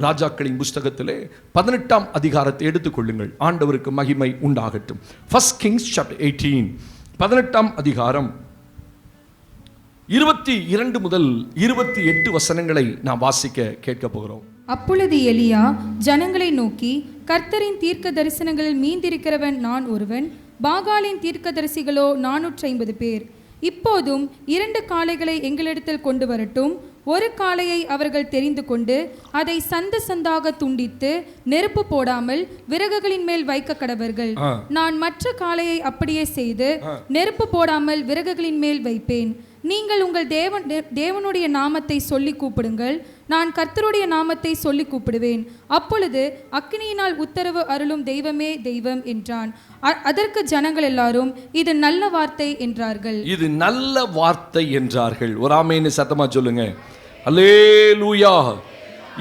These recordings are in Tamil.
ராஜாக்களின் புஸ்தகத்திலே 18ஆம் அதிகாரத்தை எடுத்துக்கொள்ளுங்கள். ஆண்டவருக்கு மகிமை உண்டாகட்டும். 1 Kings chapter 18 18ஆம் அதிகாரம் 22 முதல் 28 வசனங்களை நாம் வாசிக்க கேட்க போகிறோம். அப்பொழுது எலியா ஜனங்களை நோக்கி, கர்த்தரின் தீர்க்க தரிசனங்களில் மீந்திருக்கிறவன் நான் ஒருவன், பாகாலின் தீர்க்கதரிசிகளோ 450 பேர். இப்போதும் 2 காளைகளை எங்களிடத்தில் கொண்டு வரட்டும். ஒரு காளையை அவர்கள் தெரிந்து கொண்டு அதை சந்து சந்தாக துண்டித்து நெருப்பு போடாமல் விறகுகளின் மேல் வைக்க கடவர்கள். நான் மற்ற காளையை அப்படியே செய்து நெருப்பு போடாமல் விறகுகளின் மேல் வைப்பேன். நீங்கள் உங்கள் தேவனுடைய நாமத்தை சொல்லி கூப்பிடுங்கள், நான் கர்த்தருடைய நாமத்தை சொல்லி கூப்பிடுவேன். அப்பொழுது அக்கினியினால் உத்தரவு அருளும் தெய்வமே தெய்வம் என்றான். அதற்கு ஜனங்கள் எல்லாரும் இது நல்ல வார்த்தை என்றார்கள். இது நல்ல வார்த்தை என்றார்கள். ஒரு ஆமென் சத்தமா சொல்லுங்க. அல்லேலூயா.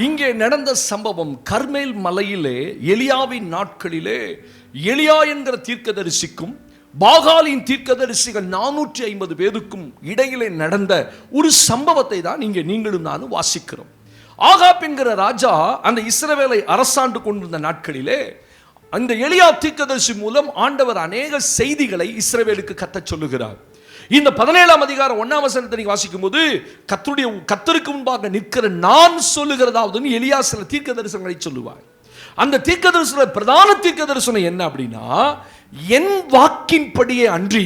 இங்கே நடந்த சம்பவம் கர்மேல் மலையிலே எலியாவின் நாட்களிலே எலியா என்கிற தீர்க்கதரிசிக்கும் பாகாலின் தீர்க்கதரிசிகள் 450 பேருக்கும் இடையிலே நடந்த ஒரு சம்பவத்தை தான் இங்கே நீங்களும் நானும் வாசிக்கிறோம். ஆகாப் என்கிற ராஜா அந்த இஸ்ரவேலை அரசாண்டு கொண்டிருந்த நாட்களிலே அந்த எலியா தீர்க்கதரிசி மூலம் ஆண்டவர் அநேக செய்திகளை இஸ்ரவேலுக்கு கத்தச் சொல்லுகிறார். இந்த 17ஆம் அதிகாரம் 1ஆம் வசனத்தை நீங்க வாசிக்கும் போது கர்த்தருக்கு முன்பாக நிற்கிற நான் சொல்லுகிறதாவது எலியா சில தீர்க்க தரிசனங்களை சொல்லுவார். அந்த தீர்க்க தரிசன பிரதான தீர்க்க தரிசனம் என்ன அப்படின்னா, என் வாக்கின்படியே அன்றி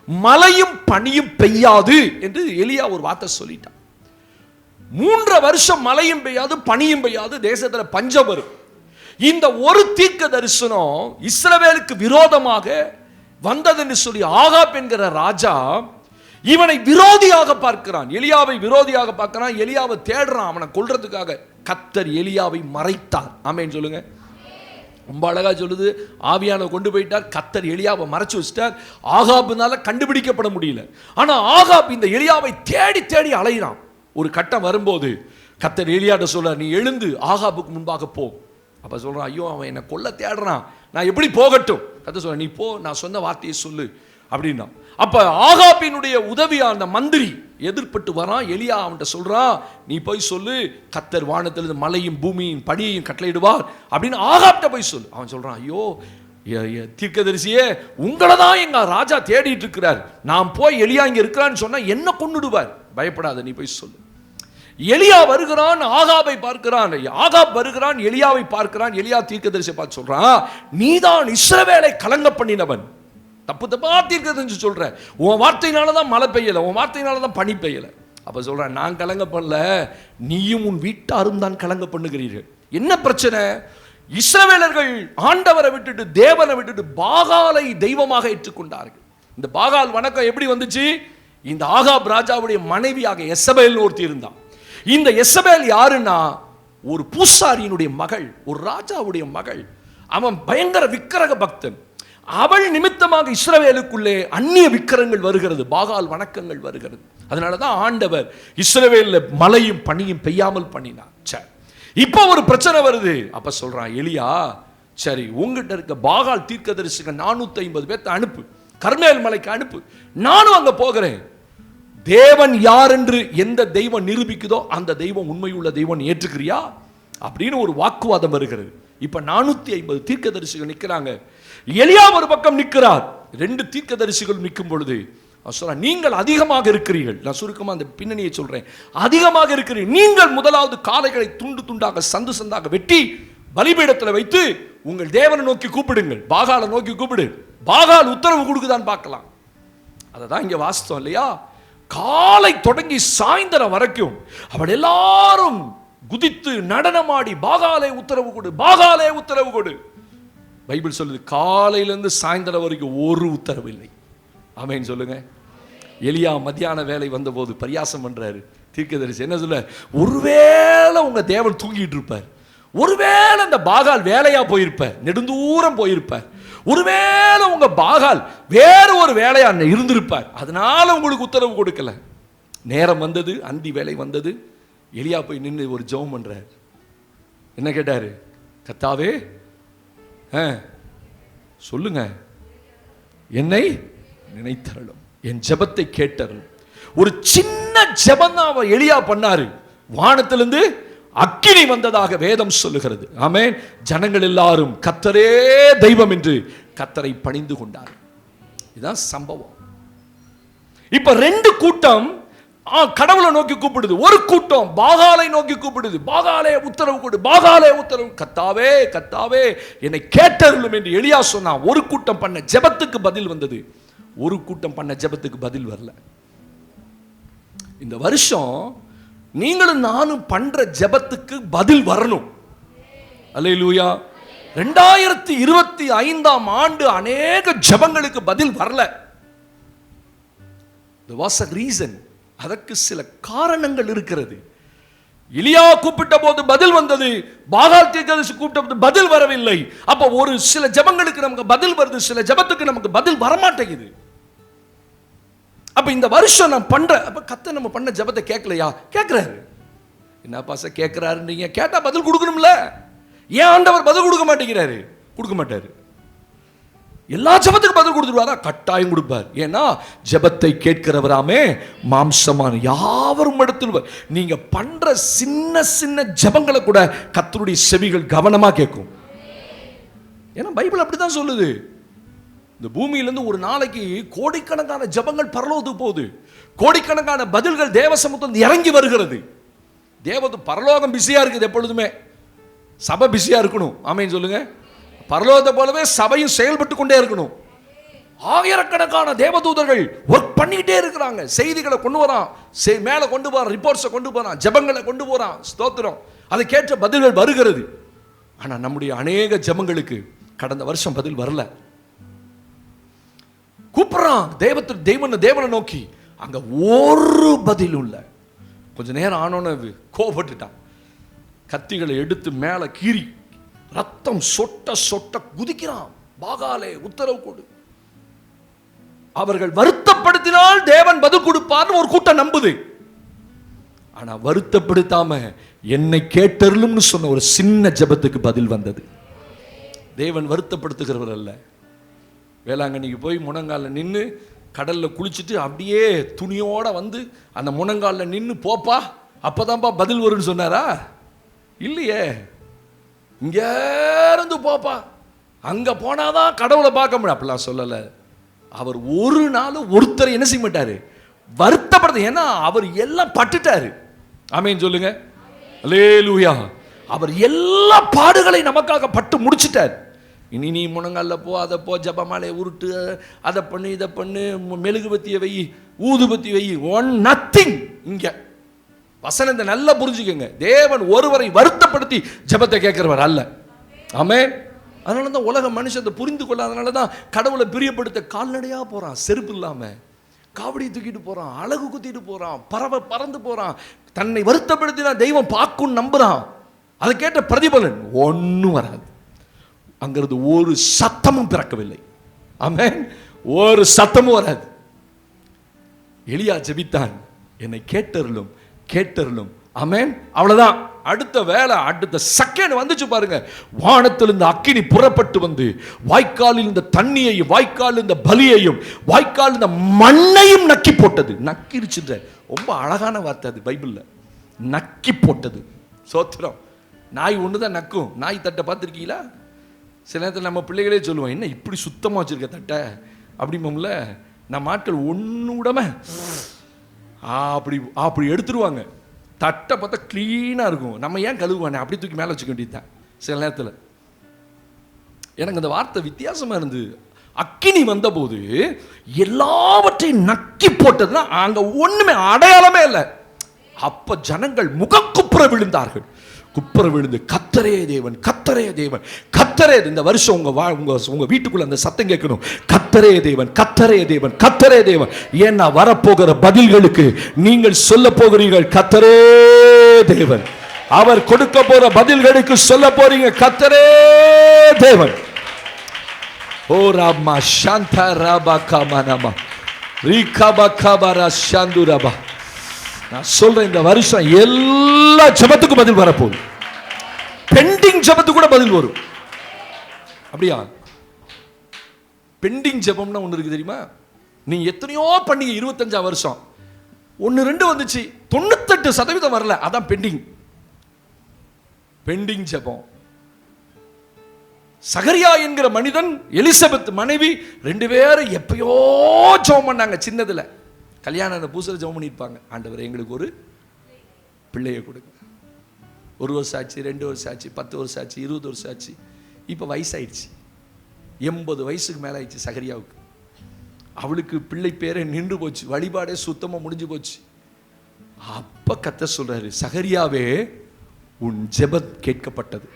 மழையும் பனியும் பெய்யாது என்று எலியா ஒரு வார்த்தை சொல்லிட்டான். 3 வருஷம் மழையும் பெய்யாது பனியும் பெய்யாது, தேசத்துல பஞ்சம் வரும். இந்த ஒரு தீர்க்க தரிசனம் இஸ்ரவேலுக்கு விரோதமாக வந்தது என்று சொல்லி ஆகாப் என்கிற ராஜா இவனை விரோதியாக பார்க்கிறான். எலியாவை விரோதியாக பார்க்கிறான். எலியாவை தேடுறான் அவனை கொல்றதுக்காக. கர்த்தர் எலியாவை மறைத்தார். ஆமென் சொல்லுங்க. ரொம்ப அழகா சொல்லுது. ஆவியானவர் கொண்டு போயிட்டார். கர்த்தர் எலியாவை மறைச்சு வச்சிட்டார். ஆகாப்னால கண்டுபிடிக்கப்பட முடியல. ஆனா ஆகாப் இந்த எலியாவை தேடி தேடி அலைகிறான். ஒரு கட்டம் வரும்போது கர்த்தர் எலியாட்ட சொல்றார், நீ எழுந்து ஆகாபுக்கு முன்பாக போ. அப்ப சொல்றான், ஐயோ அவன் என்னை கொல்ல தேடுறான், நான் எப்படி போகட்டும்? கர்த்தர் சொல்ற, நீ போ, நான் சொன்ன வார்த்தையை சொல்லு அப்படின்னா. அப்ப ஆகாபினுடைய உதவியா அந்த மந்திரி எதிர்பட்டு வரான். எலியா அவன்கிட்ட சொல்றான், நீ போய் சொல்லு, கர்த்தர் வானத்திலிருந்து மலையும் பூமியும் பனியையும் கட்டளையிடுவார் அப்படின்னு ஆகாப்ட்ட போய் சொல்லு. அவன் சொல்றான், ஐயோ தீர்க்கதரிசியே, உங்களை தான் எங்க ராஜா தேடிட்டு இருக்கிறார், நான் போய் எலியா இங்க இருக்கிறான்னு சொன்னா என்ன கொன்னுடுவார், பயப்படாத நீ போய் சொல்லு. எலியா வருகிறான், ஆகாபை பார்க்கிறான். ஆகாப் வருகிறான், எலியாவை பார்க்கிறான். எலியா தீர்க்கதரிசியை பார்த்து சொல்றான், நீதான் இஸ்ரவேலை கலங்க பண்ணினவன். தப்பு தப்பா தீர்க்கதரிசி சொல்ற, உன் வார்த்தையினாலதான் மழை பெய்யல, உன் வார்த்தையினாலதான் பனி பெய்யல. அப்ப சொல்றேன், நான் கலங்க பண்ணல, நீயும் உன் வீட்டாரும் தான் கலங்க பண்ணுகிறீர்கள். என்ன பிரச்சனை? இஸ்ரவேலர்கள் ஆண்டவரை விட்டுட்டு தேவனை விட்டுட்டு பாகாலை தெய்வமாக ஏற்றுக்கொண்டார்கள். இந்த பாகால் வணக்கம் எப்படி வந்துச்சு? இந்த ஆகாப் ராஜாவுடைய மனைவியாக எசபேல் ஒருத்தி இருந்தான். இந்த எசபேல் யாருன்னா ஒரு பூசாரியினுடைய மகள், ஒரு ராஜாவுடைய மகள். அவன் பயங்கர விக்கிரக பக்தன். அவள் நிமித்தமாக இஸ்ரவேலுக்குள்ளே அந்நிய விக்கிரகங்கள் வருகிறது, பாகால் வணக்கங்கள் வருகிறது. அதனாலதான் ஆண்டவர் இஸ்ரவேல்ல மழையும் பனியும் பெய்யாமல் பண்ணினார். சரி, இப்போ ஒரு பிரச்சனை வருது. அப்ப சொல்றான் எலியா, சரி உங்ககிட்ட இருக்க பாகால் தீர்க்கதரிசிகள் 450 பேர்த்த அனுப்பு, கர்மேல் மலைக்கு அனுப்பு, நானும் அங்க போகிறேன். தேவன் யார் என்று எந்த தெய்வம் நிரூபிக்குதோ அந்த தெய்வம் உண்மையுள்ள தெய்வம் ஏற்றுக்கிறியா அப்படின்னு ஒரு வாக்குவாதம் வருகிறது. இப்ப 450 தீர்க்கதரிசிகள் நிற்கிறாங்க. எலியா ஒரு பக்கம் நிற்கிறார். 2 தீர்க்கதரிசிகள் நிற்கும் பொழுது நீங்கள் அதிகமாக இருக்கிறீர்கள். நான் சுருக்கமா அந்த பின்னணியை சொல்றேன். அதிகமாக இருக்கிறீர்கள். நீங்கள் முதலாவது காளைகளை துண்டு துண்டாக சந்து சந்தாக வெட்டி பலிபீடத்தில் வைத்து உங்கள் தேவனை நோக்கி கூப்பிடுங்கள், பாகாலை நோக்கி கூப்பிடு. பாகால் உத்தரவு கொடுக்குதான் பார்க்கலாம். அதை தான் இங்க வாசித்தோம் இல்லையா? காலை தொடங்கி சாயந்தரம் வரைக்கும் அவள் எல்லாரும் குதித்து நடனமாடி பாகாலே உத்தரவு கொடு, பாகாலே உத்தரவு கொடு. பைபிள் சொல்லுது காலையிலிருந்து சாயந்தரம் வரைக்கும் ஒரு உத்தரவு இல்லை. ஆமென் சொல்லுங்க. எலியா மத்தியான வேலை வந்தபோது பரியாசம் பண்றாரு தீர்க்கதரிசி. என்ன சொல்ல, ஒருவேளை உங்க தேவன் தூங்கிட்டு இருப்பார், ஒருவேளை அந்த பாகால் வேலையா போயிருப்பார், நெடுந்தூரம் போயிருப்பார், ஒருவேளை உங்க பாகால் வேற ஒரு வேலையா இருந்திருப்பார், அதனால உங்களுக்கு உத்தரவு கொடுக்கல. நேரம் வந்தது, அந்தி வேலை வந்தது. எலியா போய் நின்று ஒரு ஜெபம் பண்றார். என்ன கேட்டாரு? கர்த்தாவே சொல்லுங்க, என்னை நினைத்தருளும், என் ஜெபத்தை கேட்டருளும். ஒரு சின்ன ஜெபம் தான் அவன் எலியா பண்ணாரு. வானத்திலிருந்து அக்கினி வந்ததாக வேதம் சொல்லுகிறது. ஆமென். ஜனங்கள் எல்லாரும் கர்த்தரே தெய்வம் என்று கர்த்தரை பணிந்து கொண்டார். இதுதான் சம்பவம். இப்ப ரெண்டு கூட்டம் கடவுளை நோக்கி கூப்பிடுது, ஒரு கூட்டம் பாகாலை நோக்கி கூப்பிடுது. பாகாலே உத்தரவு கொடு, பாகாலே உத்தரவு. கர்த்தாவே கர்த்தாவே என்னை கேட்டருளும் என்று எலியா சொன்னான். ஒரு கூட்டம் பண்ண ஜெபத்துக்கு பதில் வந்தது, ஒரு கூட்டம் பண்ண ஜெபத்துக்கு பதில் வரல. இந்த வருஷம் நீங்களும் நானும் பண்ற ஜெபத்துக்கு பதில் வரணும். அல்லேலூயா. 2025ஆம் ஆண்டு அநேக ஜெபங்களுக்கு பதில் வரல. There was a reason. அதற்கு சில காரணங்கள் இருக்கிறது. எலியா கூப்பிட்ட போது பதில் வந்தது, பாகால் தீர்க்கதரிசி கூப்பிட்ட போது பதில் வரவில்லை. அப்ப ஒரு சில ஜெபங்களுக்கு நமக்கு பதில் வருது, சில ஜெபத்துக்கு நமக்கு பதில் வரமாட்டேங்குது. அப்ப இந்த வருஷம் நான் பண்ற அப்ப கர்த்தர் நம்ம பண்ண ஜெபத்தை கேட்கலையா? கேட்கிறாரு. என்ன பாச கேட்கிறாரு? நீங்க கேட்டா பதில் கொடுக்கணும்ல. ஏன் ஆண்டவர் பதில் கொடுக்க மாட்டேங்கிறாரு? கொடுக்க மாட்டாரு. எல்லா ஜெபத்துக்கும் பதில் கொடுத்துருவாரா? கட்டாயம் கொடுப்பார். ஏன்னா ஜெபத்தை கேட்கிறவராமே மாம்சமான யாவரும் இடத்தில் நீங்க பண்ற சின்ன சின்ன ஜெபங்களை கூட கர்த்தருடைய செவிகள் கவனமா கேட்கும். ஏன்னா பைபிள் அப்படிதான் சொல்லுது. இந்த பூமியிலிருந்து ஒரு நாளைக்கு கோடிக்கணக்கான ஜெபங்கள் பரலோகத்துக்கு போகுது. கோடிக்கணக்கான பதில்கள் தேவ சமூகத்தில் இறங்கி வருகிறது. பரலோகம் பிஸியா இருக்குது. எப்பொழுதுமே சபை பிஸியா இருக்கணும். ஆமென் சொல்லுங்க. பரலோகத்தை போலவே சபையும் செயல்பட்டு கொண்டே இருக்கணும். ஆயிரக்கணக்கான தேவதூதர்கள் ஒர்க் பண்ணிக்கிட்டே இருக்கிறாங்க. செய்திகளை கொண்டு வரான், மேலே கொண்டு போறான், ரிப்போர்ட்ஸை கொண்டு போறான், ஜெபங்களை கொண்டு போறான். ஸ்தோத்திரம். அதை கேட்ட பதில்கள் வருகிறது. ஆனா நம்முடைய அநேக ஜெபங்களுக்கு கடந்த வருஷம் பதில் வரல. கூப்பிடுறான் தேவனை நோக்கி, அங்க ஒரு பதிலும் இல்லை. கொஞ்ச நேரம் ஆனோன்னு கோபப்பட்டுட்டான். கத்திகளை எடுத்து மேல கீறி ரத்தம் சொட்ட சொட்ட குதிக்கிறான். பாகாலே உத்தரவு கொடு. அவர்கள் வருத்தப்படுத்தினால் தேவன் பதில் கொடுப்பார்னு ஒரு கூட்டம் நம்புது. ஆனா வருத்தப்படுத்தாம என்னை கேட்டருளும்னு சொன்ன ஒரு சின்ன ஜெபத்துக்கு பதில் வந்தது. தேவன் வருத்தப்படுத்துகிறவர் அல்ல. வேளாங்கண்ணிக்கு போய் முனங்கால நின்று கடல்ல குளிச்சுட்டு அப்படியே துணியோட வந்து அந்த முனங்கால நின்று போப்பா அப்பதான்ப்பா பதில் வரும்னு சொன்னாரா? இல்லையே. இங்க இருந்து போப்பா, அங்க போனாதான் கடவுளை பார்க்க முடியும் அப்படிலாம் சொல்லல. அவர் ஒரு நாள் ஒருத்தரை என்ன செய்ய மாட்டாரு? வருத்தப்படுது. ஏன்னா அவர் எல்லாம் பட்டுட்டாரு. ஆமென் சொல்லுங்க. அல்லேலூயா. அவர் எல்லா பாடுகளை நமக்காக பட்டு முடிச்சிட்டார். இனி நீ முனங்கால போ, அதை போ, ஜபமாலையை உருட்டு, அதை பண்ணு, இதை பண்ணு, மெழுகுபத்தியை வை, ஊதுபத்தி வை, ஒன் நத்திங். இங்க வசனத்தை நல்லா புரிஞ்சுக்கங்க. தேவன் ஒருவரை வருத்தப்படுத்தி ஜெபத்தை கேட்கிறவர் அல்ல. ஆமென். அதனால தான் உலக மனுஷத்தை புரிந்து கொள்ளாதனால தான் கடவுளை பிரியப்படுத்த கால்நடையா போறான், செருப்பு இல்லாம காவடி தூக்கிட்டு போறான், அழகு குத்திட்டு போறான், பறவை பறந்து போறான். தன்னை வருத்தப்படுத்தினா தெய்வம் பார்க்கும் நம்புறான். அதை கேட்ட பிரதிபலன் ஒன்னும் வராது. அங்கிறது ஒரு சத்தமும் பிறக்கவில்லை. ஆமென். ஒரு சத்தமும் வராது. எலியா ஜெபித்தான், என்னை கேட்டருளும் கேட்டருளும். ஆமென். அவ்வளவுதான். அடுத்த வேலை, அடுத்த செகண்ட் வந்துச்சு பாருங்க. வானத்தில் இந்த அக்கினி புறப்பட்டு வந்து வாய்க்காலில் இந்த தண்ணியையும், வாய்க்கால் இந்த பலியையும், வாய்க்கால் இந்த மண்ணையும் நக்கி போட்டது. நக்கிருச்சுன்ற ரொம்ப அழகான வார்த்தை அது பைபிள்ல. நக்கி போட்டது. சோத்திரம். நாய் ஒண்ணுதான் நக்கும். நாய் தட்டை பார்த்துருக்கீங்களா? சில நேரத்தில் நம்ம பிள்ளைகளே சொல்லுவோம், என்ன இப்படி சுத்தமா வச்சிருக்க தட்டை அப்படிம்போம்ல. நம்ம ஆட்கள் ஒண்ணு விடாம அப்படி அப்படி எடுத்துருவாங்க. தட்டை பார்த்தா கிளீனா இருக்கும். நம்ம ஏன் கழுவுவானே, அப்படி தூக்கி மேலே வச்சுக்க வேண்டியதுதான். சில நேரத்தில் எனக்கு அந்த வார்த்தை வித்தியாசமா இருந்து, அக்கினி வந்த போது எல்லாவற்றையும் நக்கி போட்டதுன்னா அங்க ஒண்ணுமே அடையாளமே இல்லை. அப்ப ஜனங்கள் முகக்குப்புற விழுந்தார்கள். குப்புற விழுந்து கர்த்தரே தேவன், கர்த்தரே தேவன், கர்த்தரே. இந்த வருஷம் உங்க வீட்டுக்குள்ள அந்த சத்தம் கேட்கணும். கர்த்தரே தேவன், கர்த்தரே தேவன், கர்த்தரே தேவன். ஏன்னா வரப்போகிற பதில்களுக்கு நீங்கள் சொல்ல போகிறீர்கள் கர்த்தரே தேவன். அவர் கொடுக்க போற பதில்களுக்கு சொல்ல போறீங்க கர்த்தரே தேவன். ஓ ராமா சாந்தா ராபா காமானமா ரீகாபா காபாரா சாந்துரபா. நான் சொல்றேன், இந்த வருஷம் எல்லா ஜெபத்துக்கும் பதில் வரப்போகுது. பெண்டிங் ஜெபத்துக்கு கூட பதில் வரும். அப்படியா? பெண்டிங் ஜெபம்னா ஒன்று இருக்கு தெரியுமா? நீ எத்தனையோ பண்ணீங்க 25 வருஷம், 1-2 வந்துச்சு, 98% வரல, அதான் பெண்டிங். பெண்டிங் ஜெபம். சகரியா என்கிற மனிதன் எலிசபெத் மனைவி 2 பேரும் எப்பயோ ஜெபம் பண்ணாங்க. சின்னதுல கல்யாணம் பூசல ஜெபம் பண்ணியிருப்பாங்க. ஆண்டவரே எங்களுக்கு ஒரு பிள்ளையை கொடுங்க. 1 வருஷம் ஆச்சு, 2 வருஷம் ஆச்சு, 10 வருஷம் ஆச்சு, 20 வருஷம் ஆச்சு. இப்போ வயசாயிடுச்சு, 80 வயசுக்கு மேலே ஆயிடுச்சு சகரியாவுக்கு. அவளுக்கு பிள்ளை பேரே நின்று போச்சு, வழிபாடே சுத்தமாக முடிஞ்சு போச்சு. அப்ப கர்த்தர் சொல்றாரு, சகரியாவே உன் ஜெபம் கேட்கப்பட்டது.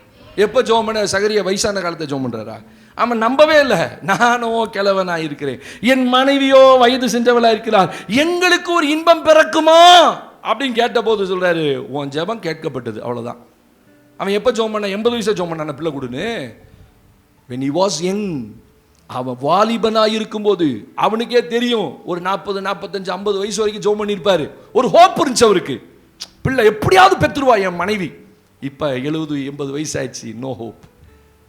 எப்போ ஜெபம் பண்ண? சகரியா வயசான காலத்தை ஜெபம் பண்றாரா? அவன் நம்பவே இல்லை. நானோ கிழவனா இருக்கிறேன், என் மனைவியோ வயது சென்றவளா இருக்கிறார், எங்களுக்கு ஒரு இன்பம் பிறக்குமா அப்படின்னு கேட்ட போது சொல்றாரு, உன் ஜெபம் கேட்கப்பட்டது. அவ்வளவுதான். அவன் எப்போ ஜெபம் பண்ண? 80 வயசு ஜெபம் பண்ண பிள்ளை கொடுன்னு. when he was young, அவன் வாலிபனாக இருக்கும்போது அவனுக்கே தெரியும், ஒரு 40, 45, 50 வயசு வரைக்கும் ஜெபம் பண்ணியிருப்பாரு. ஒரு ஹோப் இருந்துச்சு அவருக்கு, பிள்ளை எப்படியாவது பெற்றுருவா என் மனைவி. இப்போ 70, 80 வயசு ஆயிடுச்சு, நோ ஹோப்,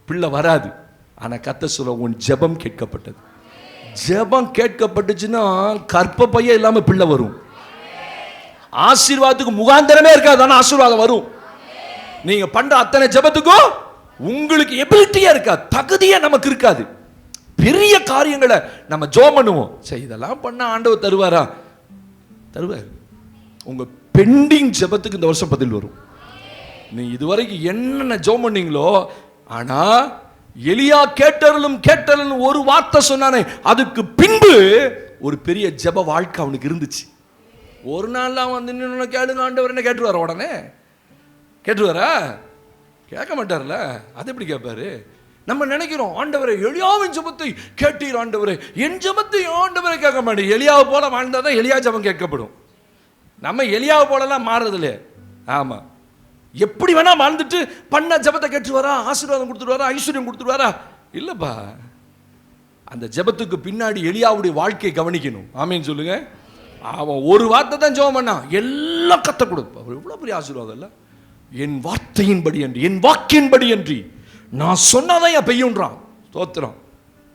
பிள்ளை வராது. ஆனால் கர்த்தர் சொல்ல, உன் ஜெபம் கேட்கப்பட்டது. ஜெபம் கேட்கப்பட்டுச்சுன்னா கர்ப்பப்பையே இல்லாமல் பிள்ளை வரும். ஆசீர்வாதத்துக்கு முகாந்திரமே இருக்காது, ஆனால் ஆசீர்வாதம் வரும். நீங்க பண்ற அத்தனை ஜெபத்துக்கும் உங்களுக்கு எபிலிட்டியே இருக்காது, தகுதியே நமக்கு இருக்காது. பெரிய காரியங்களை நம்ம ஜெபம் பண்ணுவோம், சரி இதெல்லாம் பண்ண ஆண்டவர் தருவாரா? தருவார். உங்க பெண்டிங் ஜெபத்துக்கு இந்த வருஷம் பதில் வரும். நீ இதுவரைக்கும் என்னென்ன ஜெபம் பண்ணீங்களோ, ஆனா எலியா கேட்டலும் ஒரு வார்த்தை சொன்னானே, அதுக்கு பின்பு ஒரு பெரிய ஜெப வாழ்க்கை அவனுக்கு இருந்துச்சு. ஒரு நாள்லாம் வந்து நின்று கேளுங்க ஆண்டவர் என்ன கேட்டுருவாரா? உடனே கேட்டுருவாரா? கேட்க மாட்டார்ல. அது எப்படி கேட்பாரு? நம்ம நினைக்கிறோம், ஆண்டவரை எலியாவின் ஜெபத்தை கேட்டீர் ஆண்டவரே, என் ஜெபத்தை ஆண்டவரை கேட்க மாட்டேன். எலியாவை போல வாழ்ந்தாதான் எலியா ஜெபம் கேட்கப்படும். நம்ம எலியாவை போலலாம் மாறுறதில்ல. ஆமா, எப்படி வேணா வாழ்ந்துட்டு பண்ண ஜெபத்தை கேட்டுருவாரா? ஆசீர்வாதம் கொடுத்துருவாரா? ஐஸ்வர்யம் கொடுத்துருவாரா? இல்லப்பா. அந்த ஜெபத்துக்கு பின்னாடி எலியாவுடைய வாழ்க்கையை கவனிக்கணும். ஆமீன் சொல்லுங்க. அவன் ஒரு வார்த்தை தான் ஜெபம் பண்ணான், எல்லாம் கத்த கொடுப்பா. எவ்வளவு பெரிய ஆசீர்வாதம் இல்லை? என் வார்த்தையின்படி அன்றி, என் வாக்கின்படி அன்றி, நான் சொன்னாதான் என் பெய்யுன்றான். ஸ்தோத்திரம்.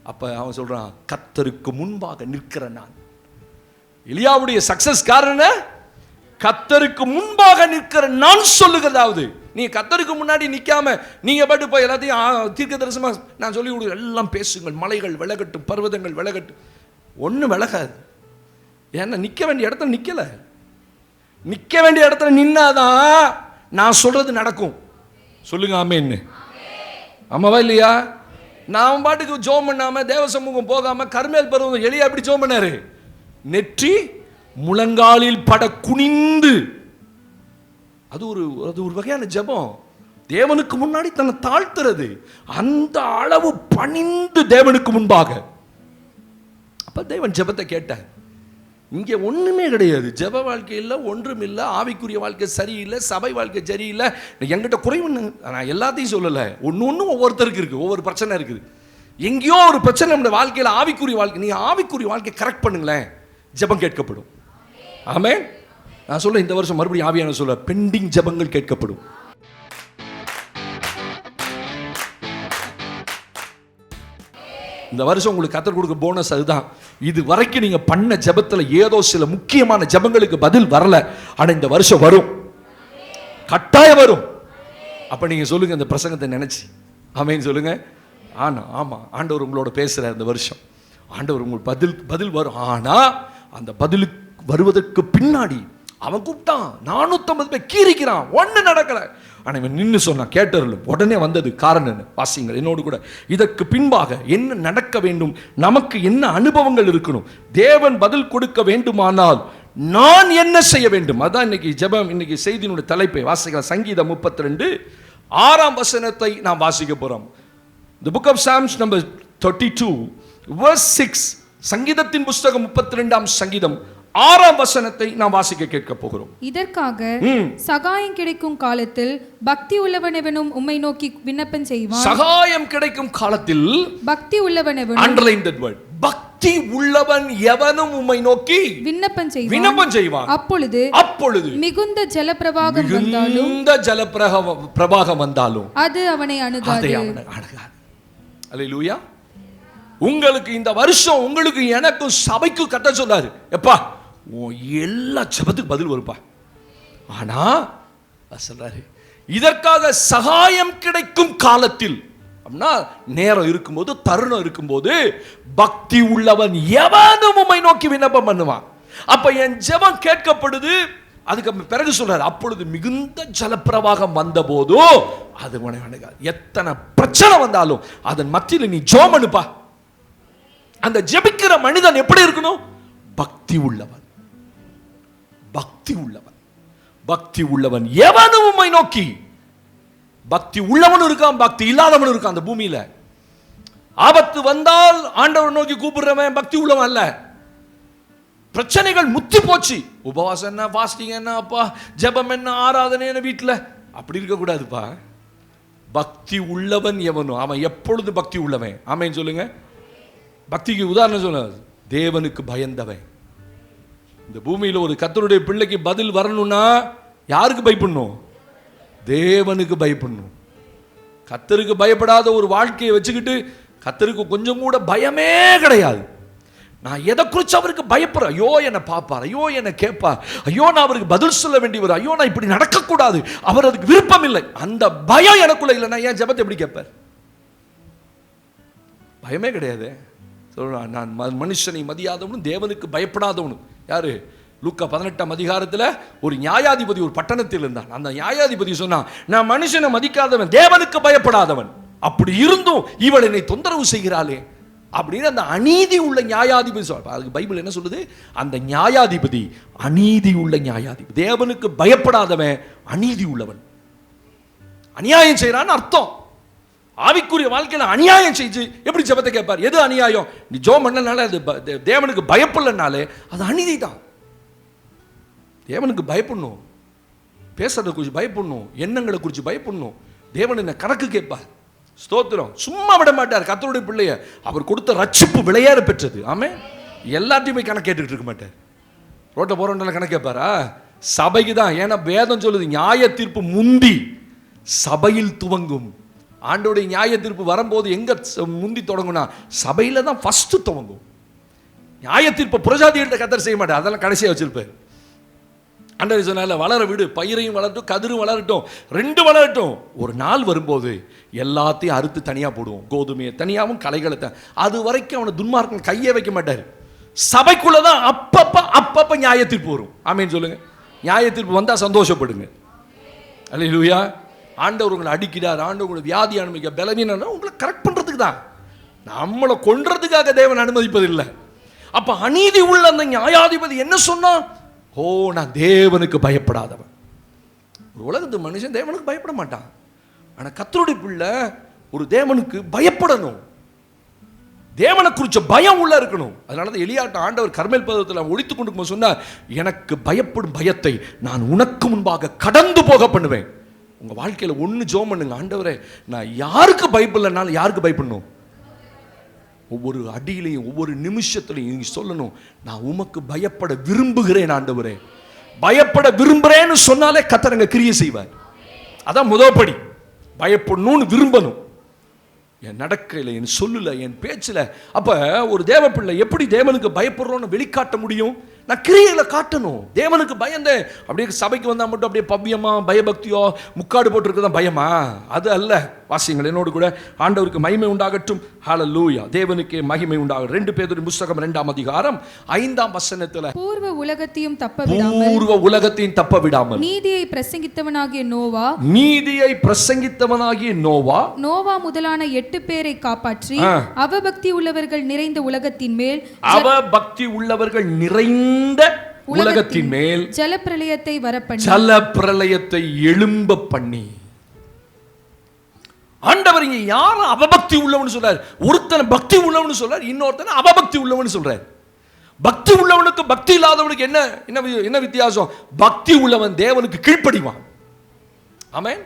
அப்ப அவன் சொல்றான், கர்த்தருக்கு முன்பாக நிற்கிற நான். எலியாவுடைய சக்சஸ் காரணம் கர்த்தருக்கு முன்பாக நிற்கிற நான் சொல்லுகிறதாவது. நீங்க கர்த்தருக்கு முன்னாடி நிக்காம நீங்க பாட்டு போய் எல்லாத்தையும் தீர்க்க தரிசனமா நான் சொல்லி கொடுக்குறேன், எல்லாம் பேசுங்கள், மலைகள் விலகட்டும், பர்வதங்கள் விலகட்டும், ஒன்றும் விலகாது. ஏன்னா நிக்க வேண்டிய இடத்துல நிக்கல. நிக்க வேண்டிய இடத்துல நின்னாதான் நான் சொல்றது நடக்கும். சொல்லுங்க ஆமேன்னு. ஆமாவா இல்லையா? நான் பாட்டுக்கு ஜெபம் பண்ணாம தேவ சமூகம் போகாம கர்மேல் பருவம் எலியா எப்படி ஜெபம் பண்ணாரு? நெற்றி முழங்காலில் பட குனிந்து. அது ஒரு வகையான ஜெபம். தேவனுக்கு முன்னாடி தன்னை தாழ்த்துறது, அந்த அளவு பணிந்து தேவனுக்கு முன்பாக. அப்ப தேவன் ஜெபத்தை கேட்டார். இங்கே ஒன்றுமே கிடையாது, ஜெப வாழ்க்கை இல்லை, ஒன்றும் இல்லை, ஆவிக்குரிய வாழ்க்கை சரியில்லை, சபை வாழ்க்கை சரியில்லை. என்கிட்ட குறைவுன்னு நான் எல்லாத்தையும் சொல்லலை, ஒன்று ஒவ்வொருத்தருக்கு இருக்குது, ஒவ்வொரு பிரச்சனை இருக்குது. எங்கேயோ ஒரு பிரச்சனை நம்முடைய வாழ்க்கையில், ஆவிக்குரிய வாழ்க்கை. நீங்கள் ஆவிக்குரிய வாழ்க்கை கரெக்ட் பண்ணுங்களேன், ஜெபம் கேட்கப்படும். ஆமென். நான் சொல்ல இந்த வருஷம் மறுபடியும் ஆவியான சொல்ல, பெண்டிங் ஜெபங்கள் கேட்கப்படும். இந்த வருஷம் உங்களுக்கு கர்த்தர் கொடுக்க போனஸ் அதுதான். இது வரைக்கும் நீங்க பண்ண ஜெபத்துல ஏதோ சில முக்கியமான ஜெபங்களுக்கு பதில் வரல, ஆனா இந்த வருஷம் வரும், கட்டாயம் வரும். அப்ப நீங்க சொல்லுங்க இந்த பிரசங்கத்தை நினைச்சு ஆமென் சொல்லுங்க. ஆமா, ஆண்டவர் உங்களோட பேசுறார் இந்த வருஷம். ஆண்டவர் உங்களுக்கு பதில் வரும். ஆனா அந்த பதிலுக்கு வருவதற்கு பின்னாடி அவன் கூப்பிட்டான், 450 பேர் கீறிக்கிறான், ஒண்ணு நடக்கல. ஆனா இவன் நின்று சொன்னான், கேட்டருளும், உடனே வந்தது. காரணம் வாசிங்கள் என்னோடு கூட. இதற்கு பின்பாக என்ன நடக்க வேண்டும், நமக்கு என்ன அனுபவங்கள் இருக்கணும், தேவன் பதில் கொடுக்க வேண்டுமானால் நான் என்ன செய்ய வேண்டும்? அதான் இன்னைக்கு ஜெபம், இன்னைக்கு செய்தியினுடைய தலைப்பை வாசிக்கலாம். சங்கீதம் 32 6ஆம் வசனத்தை நாம் வாசிக்க போறோம். The book of Psalms number 32 verse 6. சங்கீதத்தின் புஸ்தகம் 32ஆம் சங்கீதம் 6ஆம் வசனத்தை நாம் வாசிக்க கேட்க போகிறோம். இதற்காக சகாயம் கிடைக்கும் காலத்தில் பக்தி உள்ளவனவனும் உம்மை நோக்கி விண்ணப்பம் செய்வான். சகாயம் கிடைக்கும் காலத்தில் பக்தி உள்ளவனவனும், underline that word, பக்தி உள்ளவன் எவனும் உம்மை நோக்கி விண்ணப்பம் செய்வான். அப்பொழுது மிகுந்த ஜலப்பிரவாகம் வந்தாலும் அது அவனை அணுகாது. அல்லேலூயா. உங்களுக்கு இந்த வருஷம், உங்களுக்கு எனக்கும் சபைக்கு கட்ட சொல்லாரு, எப்பா எல்லா ஜெபத்துக்கு பதில் வருப்பா. ஆனா சொல்றாரு, இதற்காக சகாயம் கிடைக்கும் காலத்தில், அப்படின்னா நேரம் இருக்கும்போது, தருணம் இருக்கும்போது, பக்தி உள்ளவன் எவனும் உம்மை நோக்கி விண்ணப்பம் பண்ணுவான். அப்ப என் ஜெபம் கேட்கப்படுது. அதுக்கு பிறகு சொல்றாரு, அப்பொழுது மிகுந்த ஜலப்பிரவாகம் வந்த போதோ அது எத்தனை பிரச்சனை வந்தாலும் அதன் மத்தியில் நீ ஜெபம் அனுப்பா. அந்த ஜெபிக்கிற மனிதன் எப்படி இருக்கணும்? பக்தி உள்ளவன். பக்தி உள்ளவன். பக்தி உள்ளவன் எவனும் உம்மை நோக்கி. பக்தி உள்ளவனும் இருக்கான், பக்தி இல்லாதவனும் இருக்கான். அந்த பூமியில ஆபத்து வந்தால் ஆண்டவர் நோக்கி கூப்பிடுறவன் பக்தி உள்ளவன் அல்ல. பிரச்சனைகள் முத்தி போச்சு, உபவாசம் என்ன, பாஸ்டிங் என்ன, அப்பா ஜெபம் என்ன, ஆராதனை என்ன, வீட்டில் அப்படி இருக்க கூடாதுப்பா. பக்தி உள்ளவன் எவனும் அவன் எப்பொழுது பக்தி உள்ளவன். ஆமென் சொல்லுங்க. பக்திக்கு உதாரணம் சொல்ல, தேவனுக்கு பயந்தவன். இந்த பூமியில் ஒரு கர்த்தருடைய பிள்ளைக்கு பதில் வரணும்னா யாருக்கு பயப்படணும்? தேவனுக்கு பயப்படணும். கர்த்தருக்கு பயப்படாத ஒரு வாழ்க்கையை வச்சுக்கிட்டு கர்த்தருக்கு கொஞ்சம் கூட பயமே கிடையாது. நான் எதை குறித்து அவருக்கு பயப்படுறேன்? ஐயோ என்னை பார்ப்பார், ஐயோ என்னை கேட்பார், ஐயோ நான் அவருக்கு பதில் சொல்ல வேண்டியவர், ஐயோ நான் இப்படி நடக்கக்கூடாது, அவர் அதுக்கு விருப்பம் இல்லை, அந்த பயம் எனக்குள்ள இல்லைன்னா ஏன் ஜெபத்தை எப்படி கேட்பார்? பயமே கிடையாது. சொல்றான், நான் மனுஷனை மதியாதவனும் தேவனுக்கு பயப்படாதவனும். யாரு? லூக்கா 18ஆம் அதிகாரத்தில் ஒரு நியாயாதிபதி ஒரு பட்டணத்தில் இருந்தான். அந்த நியாயாதிபதி சொன்னான், நான் மனுஷனை மதிக்காதவன், தேவனுக்கு பயப்படாதவன், அப்படி இருந்தும் இவள் என்னை தொந்தரவு செய்கிறாளே அப்படின்னு அந்த அநீதி உள்ள நியாயாதிபதி சொல்ற. அதுக்கு பைபிள் என்ன சொல்லுது? அந்த நியாயாதிபதி அநீதி உள்ள நியாயாதிபதி. தேவனுக்கு பயப்படாதவன் அநீதி உள்ளவன். அநியாயம் செய்யறான்னு அர்த்தம். ஆவிக்குரிய வாழ்க்கையில் அநியாயம் செய்து எப்படி ஜெபத்தை கேட்பார்? எது அநியாயம்? நீ ஜெபம் பண்ணனால அது தேவனுக்கு பயப்படலனாலே அது அநீதி தான். தேவனுக்கு பயப்படணும், பேசுறதை குறித்து பயப்படணும், எண்ணங்களை குறித்து பயப்படணும். தேவன் என்ன கணக்கு கேட்பார். ஸ்தோத்திரம். சும்மா விட மாட்டார். கர்த்தருடைய பிள்ளைய அவர் கொடுத்த ரட்சிப்பு விலையேற பெற்றது. ஆமே. எல்லாத்தையுமே கணக்கு கேட்டுக்கிட்டு இருக்க மாட்டார். ரோட்டை போறவனால கணக்கு கேட்பாரா? சபைக்கு தான். ஏன்னா வேதம் சொல்லுது, நியாய தீர்ப்பு முந்தி சபையில் துவங்கும். ஆண்டோடைய நியாய தீர்ப்பு வரும்போது எங்க முந்தி தொடங்கும்னா சபையில தான் ஃபர்ஸ்ட் துவங்கும். நியாய தீர்ப்பு புறஜாதிகள்கிட்ட கர்த்தர் செய்ய மாட்டார், அதெல்லாம் கடைசியாக வச்சிருப்பார். ஆண்டவர் சொன்னால, வளர விடு, பயிரையும் வளரட்டும், கதிரும் வளரட்டும், ரெண்டு வளரட்டும். ஒரு நாள் வரும்போது எல்லாத்தையும் அறுத்து தனியாக போடுவோம், கோதுமையை தனியாகவும் களைகளை அது வரைக்கும் அவனை துன்மார்க்கன் கையே வைக்க மாட்டார். சபைக்குள்ளதான் அப்பப்ப நியாய தீர்ப்பு வரும். ஆமேன்னு சொல்லுங்க. நியாய தீர்ப்பு வந்தா சந்தோஷப்படுங்க. அல்லேலூயா. ஆண்டவர் உங்களை அடிக்கிறார், ஆண்டவர் உங்களை வியாதி அனுமதிக்க பலவீனம் உங்களை கரெக்ட் பண்றதுக்கு தான், நம்மளை கொன்றதுக்காக தேவன் அனுமதிப்பதில்லை. அப்ப அநீதி உள்ள அந்த நியாயாதிபதி என்ன சொன்னா? ஓ, நான் தேவனுக்கு பயப்படாதவன். ஒரு உலகத்து மனுஷன் தேவனுக்கு பயப்பட மாட்டான். ஆனா கர்த்தருடைய பிள்ளை ஒரு தேவனுக்கு பயப்படணும். தேவனை குறிச்ச பயம் உள்ள இருக்கணும். அதனாலதான் எலியாட்ட ஆண்டவர் கர்மேல் பர்வதத்தில் ஒழித்து கொண்டு சொன்னார், எனக்கு பயப்படும் பயத்தை நான் உனக்கு முன்பாக கடந்து போக பண்ணுவேன். உங்க வாழ்க்கையில ஒன்னு ஜெபம் பண்ணுங்க, ஆண்டவரே நான் யாருக்கு பயப்படலனாலும் யாருக்கு பயப்படணும்? ஒவ்வொரு அடியிலையும் ஒவ்வொரு நிமிஷத்திலையும் நீங்க சொல்லணும், நான் உமக்கு பயப்பட விரும்புகிறேன் ஆண்டவரே. பயப்பட விரும்புறேன்னு சொன்னாலே கர்த்தர் கிரியை செய்வார். அதான் முதல் படி. பயப்படணும்னு விரும்பணும். என் நடக்கையில், என் சொல்லுல, என் பேச்சில். அப்ப ஒரு தேவ பிள்ளை எப்படி தேவனுக்கு பயப்படுறோன்னு வெளிக்காட்ட முடியும்? நான் கிரியையில காட்டணும். தேவனுக்கு பயந்தேன் அப்படியே சபைக்கு வந்தா மட்டும் அப்படியே பவ்யமா பயபக்தியோ முக்காடு போட்டிருக்கதான் பயமா? அது அல்ல. வாசியங்கள் என்னோடு கூட. ஆண்டவருக்கு மகிமை உண்டாகட்டும். ஹல்லேலூயா. தேவனுக்கு மகிமை உண்டாகட்டும். 2 பேதுரு புத்தகம் 2ஆம் அதிகாரம் 5ஆம் வசனத்துல, பூர்வ உலகத்தையும் தப்ப விடாமல் நீதியை பிரசங்கித்தவனாகிய நோவா நோவா முதலான 8 பேரை காப்பாற்றி அவபக்தி உள்ளவர்கள் நிறைந்த உலகத்தின் மேல் உலகத்தின் மேல் ஜலப்பிரளயத்தை எழும்ப பண்ணி. ஆண்டவர் இங்க யார் அவபக்தி உள்ளவன் சொல்றார்? ஒருத்தனை பக்தி உள்ளவன் சொல்றார், இன்னொருத்தனை அவபக்தி உள்ளவன் சொல்றார். பக்தி உள்ளவனுக்கு பக்தி இல்லாதவனுக்கு என்ன வித்தியாசம்? பக்தி உள்ளவன் தேவனுக்கு கீழ்ப்படிவான். ஆமென்.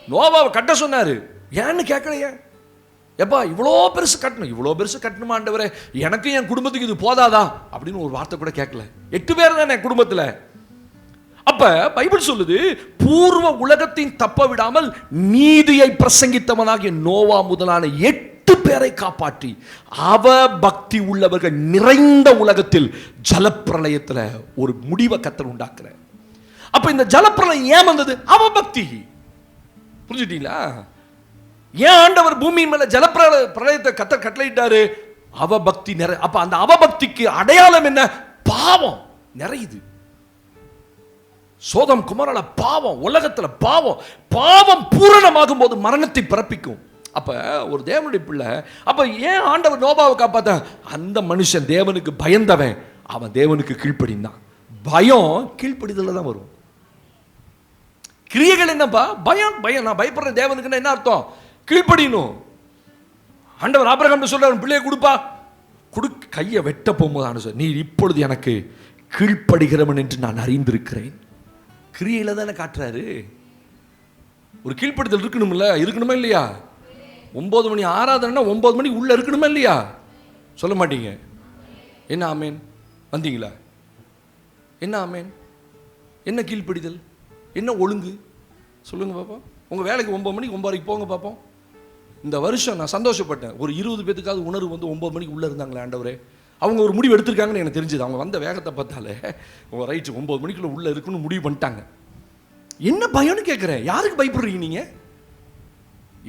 நோவாவை கட்ட சொன்னாரு, ஏன்னு கேட்கலையே. எப்பா இவ்வளோ பெருசு கட்டணுமா ஆண்டவரே, எனக்கு என் குடும்பத்துக்கு இது போதாதா அப்படின்னு ஒரு வார்த்தை கூட கேட்கல. 8 பேர் தானே குடும்பத்தில். அப்ப பைபிள் சொல்லுது, பூர்வ உலகத்தின் தப்ப விடாமல் நீதியை பிரசங்கித்தவனாகிய நோவா முதலான 8 பேரை காப்பாற்றி அவ பக்தி உள்ளவர்கள் நிறைந்த உலகத்தில் ஜலப்பிரளயத்தில் ஒரு முடிவை கர்த்தர் உண்டாக்குற. அப்ப இந்த ஜலப்பிரளயம் ஏன் வந்தது? அவ பக்தி. புரிஞ்சுட்டீங்களா? ஏன் ஆண்டவர் பூமியின் மேல பிரளயத்தை கட்டளையிட்டாரு? அவபக்தி அப்ப அந்த அவபக்திக்கு அடையாளம் என்ன? பாவம் நிறையுது. சோதம் குமாரல பாவம், உலகத்துல பாவம் பூரணமாகும் போது மரணத்தை பிறப்பிக்கும். அப்ப ஒரு தேவனுடைய பிள்ளை, அப்ப ஏன் ஆண்டவர் நோபாவை காப்பாத்த? அந்த மனுஷன் தேவனுக்கு பயந்தவன், அவன் தேவனுக்கு கீழ்ப்படிந்தான். பயம் கீழ்ப்படிதல தான் வரும். கிரியைகள் என்னப்பா? பயம். நான் பயப்படுறேன் தேவனுக்குன்னா என்ன அர்த்தம்? கீழ்ப்படியணும். ஆண்டவர் ஆபிரகாம் சொல்றாரு, பிள்ளையை கொடுப்பா, கையை வெட்ட போகும்போது நீ இப்பொழுது எனக்கு கீழ்ப்படுகிறவன் என்று நான் அறிந்திருக்கிறேன். கிரியையில தானே காட்டுறாரு. ஒரு கீழ்ப்படுதல் இருக்கணுமா இல்லையா? 9 மணி ஆராதனை 9 மணி உள்ள இருக்கணுமா இல்லையா? சொல்ல மாட்டீங்க. என்ன ஆமேன்? வந்தீங்களா? என்ன ஆமேன்? என்ன கீழ்ப்படிதல்? என்ன ஒழுங்கு? சொல்லுங்க பாப்போம். உங்க வேலைக்கு 9 மணிக்கு 9:30 போங்க பாப்போம். இந்த வருஷம் நான் சந்தோஷப்பட்டேன். ஒரு 20 பேத்துக்காவது உணர்வு வந்து 9 மணிக்கு உள்ள இருந்தாங்களே ஆண்டவரே. அவங்க ஒரு முடிவு எடுத்திருக்காங்கன்னு எனக்கு தெரிஞ்சது. அவங்க வந்த வேகத்தை பார்த்தாலே ரைட்டு 9 மணிக்குள்ள உள்ள இருக்குன்னு முடிவு பண்ணிட்டாங்க. என்ன பயம்னு கேட்குறேன். யாருக்கு பயப்படுறீங்க நீங்க?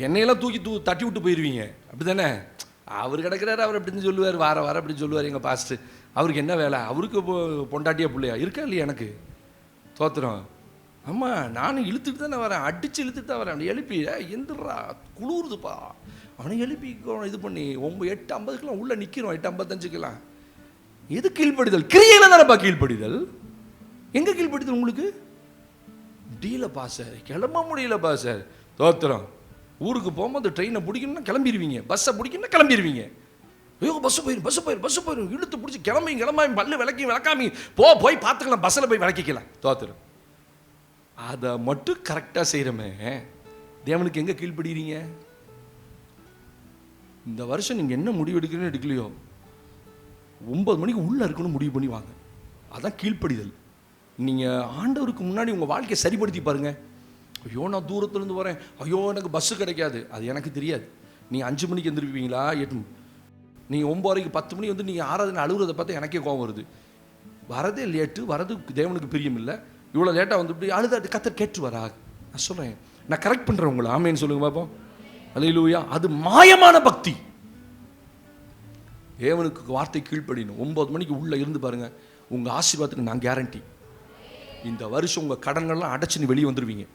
என்னையெல்லாம் தூக்கி தட்டி விட்டு போயிடுவீங்க, அப்படிதானே? அவர் கிடக்கிறாரு, அவர் அப்படின்னு சொல்லுவார், வார அப்படின்னு சொல்லுவார் எங்கள் பாஸ்டர். அவருக்கு என்ன வேலை? அவருக்கு பொண்டாட்டியா பிள்ளையா இருக்கா இல்லையா? எனக்கு தோத்துறோம். ஆமாம், நானும் இழுத்துட்டு தானே வரேன், அடித்து இழுத்துட்டு தான் வரேன். எழுப்பி எந்திரா குளிருதுப்பா, அவனை எழுப்பி இது பண்ணி 8:50 உள்ளே நிற்கிறோம், 8:55. எது கீழ்ப்படிதல்? கிரியையில தானேப்பா கீழ்ப்படிதல். எங்கே கீழ்ப்படிதல் உங்களுக்கு? முடியலப்பா சார், கிளம்ப முடியலப்பா சார். தோத்துறோம். ஊருக்கு போகும்போது ட்ரெயினை பிடிக்கணும்னா கிளம்பிடுவீங்க, பஸ்ஸை பிடிக்கணும்னா கிளம்பிடுவீங்க. ஐயோ பஸ்ஸு போயிடும் இழுத்து பிடிச்சி கிளம்பாமி பல்லு விளக்காமி போய் பார்த்துக்கலாம், பஸ்ஸில் போய் விளக்கிக்கலாம். தோத்துறோம். அதை மட்டும் கரெக்டாக செய்கிறோமே, தேவனுக்கு எங்கே கீழ்ப்படுகிறீங்க? இந்த வருஷம் நீங்கள் என்ன முடிவு எடுக்கிறீங்கன்னு எடுக்கலையோ, 9 மணிக்கு உள்ளே இருக்கணும் முடிவு பண்ணி வாங்க. அதான் கீழ்ப்படிதல். நீங்கள் ஆண்டவருக்கு முன்னாடி உங்கள் வாழ்க்கையை சரிப்படுத்தி பாருங்கள். ஐயோ நான் தூரத்துலேருந்து வரேன், ஐயோ எனக்கு பஸ்ஸு கிடைக்காது, அது எனக்கு தெரியாது. நீங்கள் 5 மணிக்கு எழுந்திருப்பீங்களா? 8 நீங்கள் 9:30 10 மணி வந்து நீங்கள் ஆராதனை அழுகுறதை பார்த்து எனக்கே கோவம் வருது. வரதே லேட்டு, வரது தேவனுக்கு பிரியம் இல்லை. இவ்வளோ லேட்டாக வந்து இப்படி அழுது கத்தர் கேட்டு வரா. நான் சொல்கிறேன், நான் கரெக்ட் பண்ணுறேன் உங்களை. ஆமேன்னு சொல்லுங்க பார்ப்போம். அல்லேலூயா. அது மாயமான பக்தி. தேவனுக்கு வார்த்தை கீழ்ப்படியணும். 9 மணிக்கு உள்ளே இருந்து பாருங்க, உங்கள் ஆசீர்வாதத்துக்கு நான் கேரண்டி. இந்த வருஷம் உங்கள் கடன்கள்லாம் அடைச்சு வெளியே வந்துடுவீங்க.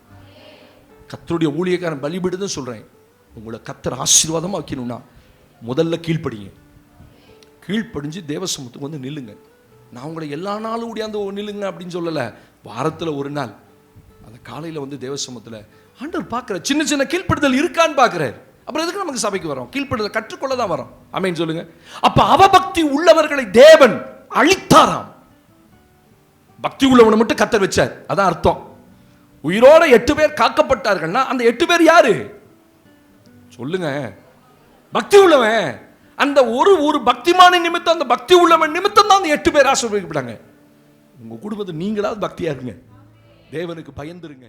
கத்தருடைய ஊழியக்காரன் பலிபிடுதுன்னு சொல்கிறேன். உங்களை கத்தர் ஆசீர்வாதமாக வைக்கணும்னா முதல்ல கீழ்ப்படிங்க. கீழ்ப்படிஞ்சு தேவசமத்துக்கு வந்து நில்லுங்க. நான் உங்களை எல்லா நாளும் ஓடியாந்து நில்லுங்க அப்படின்னு சொல்லலை. வாரத்தில் ஒரு நாள் அந்த காலையில் வந்து தேவசமத்தில் ஆண்டவர் பார்க்குற சின்ன சின்ன கீழ்ப்படுதல் இருக்கான்னு பார்க்குறாரு. அப்புறம் எதுக்கு நமக்கு சபைக்கு வரோம்? கீழ்ப்படுதல் கற்றுக்கொள்ள தான் வரோம். ஆமென் சொல்லுங்க. அப்போ அவபக்தி உள்ளவர்களை தேவன் அழித்தாராம். பக்தி உள்ளவனை மட்டும் கத்தர் வச்சார். அதான் அர்த்தம். உயிரோட 8 பேர் காக்கப்பட்டார்கள்னா அந்த 8 பேர் யாரு சொல்லுங்க? பக்தி உள்ளவன். அந்த ஒரு பக்திமான நிமித்தம், அந்த பக்தி உள்ளவன் நிமித்தம் தான் அந்த 8 பேர் ஆசீர்வதிக்கப்பட்டாங்க. உங்க குடும்பத்தை நீங்களாவது பக்தியா இருங்க, தேவனுக்கு பயந்துருங்க.